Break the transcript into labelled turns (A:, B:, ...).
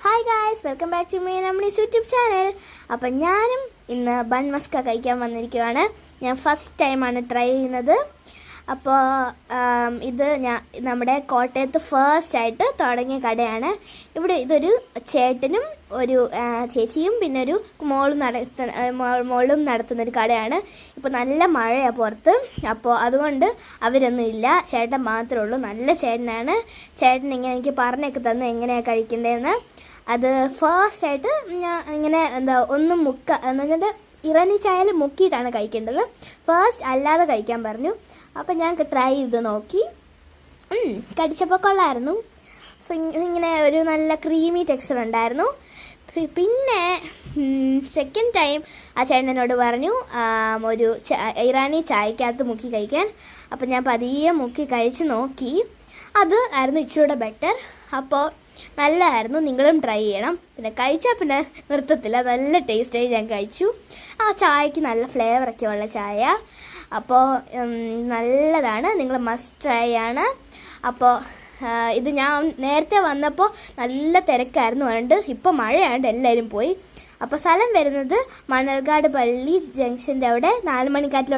A: Hi guys, welcome back to me നമ്മുടെ YouTube channel. അപ്പം ഞാനും ഇന്ന് ബൺ മസ്ക കഴിക്കാൻ വന്നിരിക്കുകയാണ്. ഞാൻ ഫസ്റ്റ് ടൈമാണ് ട്രൈ ചെയ്യുന്നത്. അപ്പോൾ ഇത് നമ്മുടെ കോട്ടയത്ത് ഫസ്റ്റ് ആയിട്ട് തുടങ്ങിയ കടയാണ്. ഇവിടെ ഇതൊരു ചേട്ടനും ഒരു ചേച്ചിയും പിന്നെ ഒരു മോളും നടത്തുന്നൊരു കടയാണ്. ഇപ്പോൾ നല്ല മഴയാണ് പുറത്ത്, അപ്പോൾ അതുകൊണ്ട് അവരൊന്നും ഇല്ല, ചേട്ടൻ മാത്രമേ ഉള്ളൂ. നല്ല ചേട്ടനാണ്. ചേട്ടൻ ഇങ്ങനെ എനിക്ക് പറഞ്ഞൊക്കെ തന്നു എങ്ങനെയാണ് കഴിക്കേണ്ടതെന്ന്. അത് ഫസ്റ്റായിട്ട് ഞാൻ ഇങ്ങനെ ഒന്നും എന്ന് വെച്ചിട്ട് ഇറാനി ചായയിൽ മുക്കിയിട്ടാണ് കഴിക്കേണ്ടത്. ഫസ്റ്റ് അല്ലാതെ കഴിക്കാൻ പറഞ്ഞു. അപ്പം ഞാൻ ട്രൈ ചെയ്ത് നോക്കി. കടിച്ചപ്പോൾ കൊള്ളായിരുന്നു. ഇങ്ങനെ ഒരു നല്ല ക്രീമി ടെക്സ്ചർ ഉണ്ടായിരുന്നു. പിന്നെ സെക്കൻഡ് ടൈം ആ ചേട്ടനോട് പറഞ്ഞു ഒരു ഇറാനി ചായക്കകത്ത് മുക്കി കഴിക്കാൻ. അപ്പം ഞാൻ പതിയെ മുക്കി കഴിച്ച് നോക്കി. അത് ആയിരുന്നു ഇച്ചിരൂടെ ബെറ്റർ. അപ്പോൾ നല്ലതായിരുന്നു, നിങ്ങളും ട്രൈ ചെയ്യണം. പിന്നെ കഴിച്ചാൽ പിന്നെ നിർത്തത്തില്ല, നല്ല ടേസ്റ്റായി ഞാൻ കഴിച്ചു. ആ ചായക്ക് നല്ല ഫ്ലേവറൊക്കെ ഉള്ള ചായ. അപ്പോൾ നല്ലതാണ്, നിങ്ങൾ മസ്റ്റ് ട്രൈ ആണ്. അപ്പോൾ ഇത് ഞാൻ നേരത്തെ വന്നപ്പോൾ നല്ല തിരക്കായിരുന്നു, അതുകൊണ്ട് ഇപ്പോൾ മഴയായതുകൊണ്ട് എല്ലാവരും പോയി. അപ്പോൾ സ്ഥലം വരുന്നത് മണർകാട് പള്ളി ജംഗ്ഷൻ്റെ അവിടെ 4 മണിക്കാറ്റിൽ